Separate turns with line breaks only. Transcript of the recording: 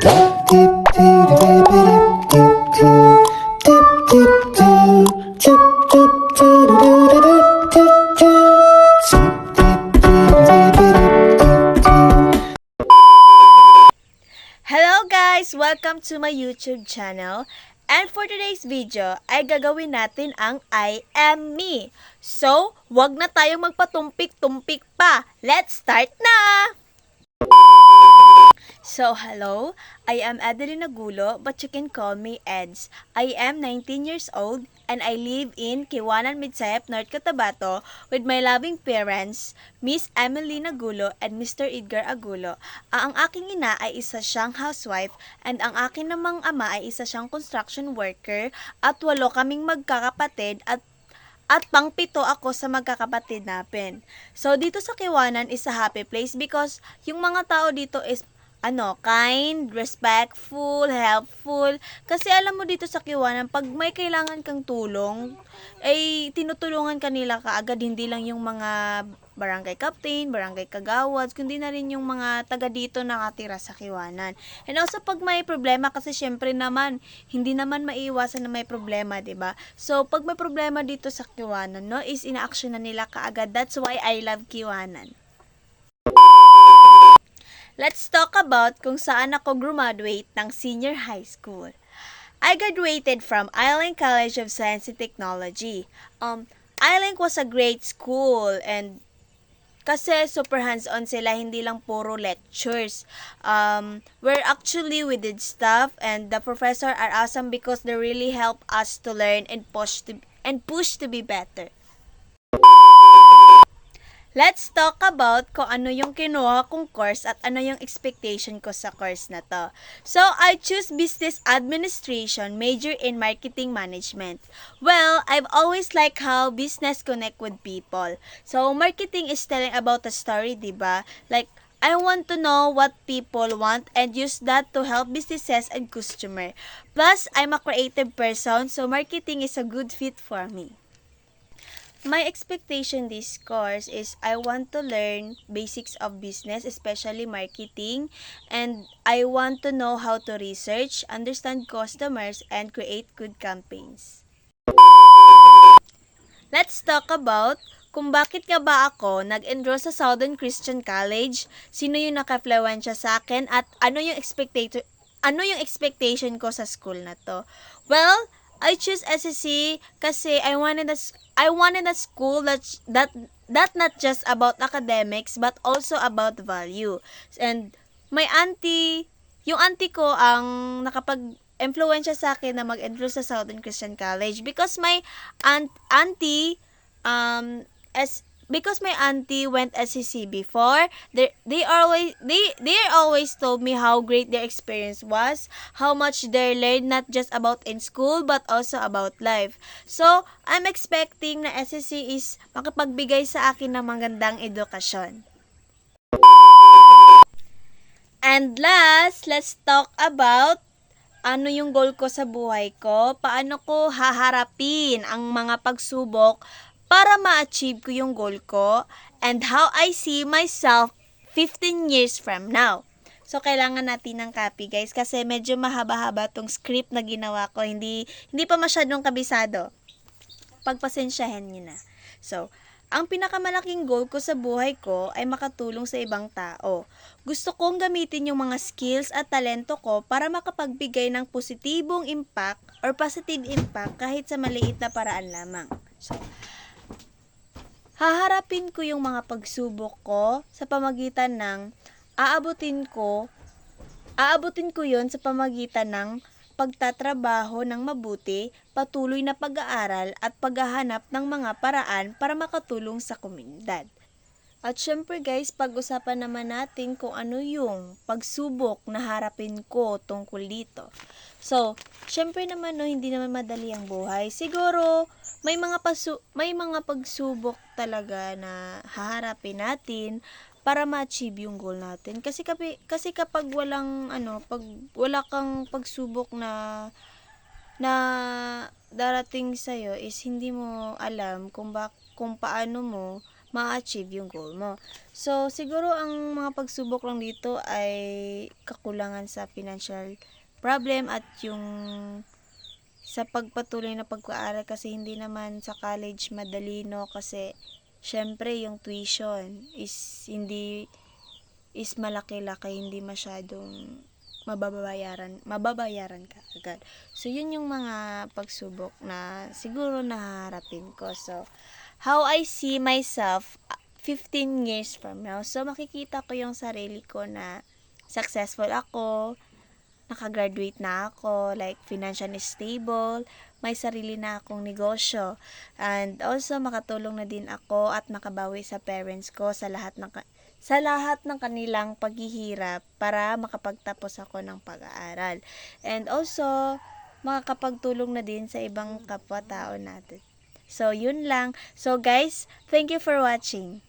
Hello guys! Welcome to my YouTube channel. And for today's video, ay gagawin natin ang I am me. So, wag na tayong magpatumpik-tumpik pa. Let's start na! So, hello. I am Adeline Agulo, but you can call me Eds. I am 19 years old and I live in Kiwanan, Midsayap, North Cotabato with my loving parents, Miss Emily Agulo and Mr. Edgar Agulo. Ang aking ina ay isa siyang housewife and ang aking namang ama ay isa siyang construction worker at 8 kaming magkakapatid at pang-7 ako sa magkakapatid natin. So, dito sa Kiwanan is a happy place because yung mga tao dito is kind, respectful, helpful. Kasi alam mo dito sa Kiwanan, pag may kailangan kang tulong, ay tinutulungan kanila kaagad, hindi lang yung mga barangay captain, barangay kagawads, kundi na rin yung mga taga dito nakatira sa Kiwanan. And also pag may problema, kasi syempre naman, hindi naman maiiwasan na may problema, 'di ba? So pag may problema dito sa Kiwanan, no, is ina-action na nila kaagad. That's why I love Kiwanan. Let's talk about kung saan ako graduate ng senior high school. I graduated from Island College of Science and Technology. Island was a great school and kasi super hands-on sila, hindi lang puro lectures. Where actually we did stuff and the professor are awesome because they really help us to learn and push to be better. Let's talk about kung ano yung kinuha kong course at ano yung expectation ko sa course na to. So, I choose Business Administration, major in Marketing Management. Well, I've always liked how business connect with people. So, marketing is telling about a story, diba? Like, I want to know what people want and use that to help businesses and customer. Plus, I'm a creative person, so marketing is a good fit for me. My expectation this course is I want to learn basics of business, especially marketing, and I want to know how to research, understand customers, and create good campaigns. Let's talk about kung bakit nga ba ako nag-enroll sa Southern Christian College, sino yung naka-influensya sa akin, at ano yung expectation ko sa school na to. Well, I choose SSC kasi I wanted a school that not just about academics but also about value. And yung auntie ko ang nakapag-influensya sa akin na mag-enroll sa Southern Christian College because my auntie because my auntie went SCC before, they always told me how great their experience was, how much they learned not just about in school but also about life. So, I'm expecting na SCC is makapagbigay sa akin ng magandang edukasyon. And last, let's talk about ano yung goal ko sa buhay ko, paano ko haharapin ang mga pagsubok para ma-achieve ko yung goal ko, and how I see myself 15 years from now. So, kailangan natin ng copy, guys, kasi medyo mahaba-haba tong script na ginawa ko. Hindi pa masyadong kabisado. Pagpasensyahan nyo na. So, ang pinakamalaking goal ko sa buhay ko ay makatulong sa ibang tao. Gusto kong gamitin yung mga skills at talento ko para makapagbigay ng positibong impact or positive impact kahit sa maliit na paraan lamang. So, haharapin ko yung mga pagsubok ko sa pamagitan ng aabutin ko yon sa pamagitan ng pagtatrabaho ng mabuti, patuloy na pag-aaral at paghahanap ng mga paraan para makatulong sa komunidad. At syempre guys, pag-usapan naman natin kung ano yung pagsubok na harapin ko tungkol dito. So, syempre naman hindi naman madali ang buhay. Siguro, may mga pagsubok talaga na haharapin natin para ma-achieve yung goal natin. Kasi kapag pag wala kang pagsubok na darating sa iyo is hindi mo alam kung paano mo ma-achieve yung goal mo. So, siguro ang mga pagsubok lang dito ay kakulangan sa financial problem at yung sa pagpatuloy na pag-aaral kasi hindi naman sa college madali, no, kasi syempre yung tuition is malaki-laki, hindi masyadong mababayaran ka agad. So yun yung mga pagsubok na siguro naharapin ko. So how I see myself 15 years from now. So makikita ko yung sarili ko na successful ako, nakagraduate na ako, like financially stable, may sarili na akong negosyo, and also makatulong na din ako at makabawi sa parents ko sa lahat ng kanilang paghihirap para makapagtapos ako ng pag-aaral. And also, makakapagtulong na din sa ibang kapwa-tao natin. So, yun lang. So, guys, thank you for watching.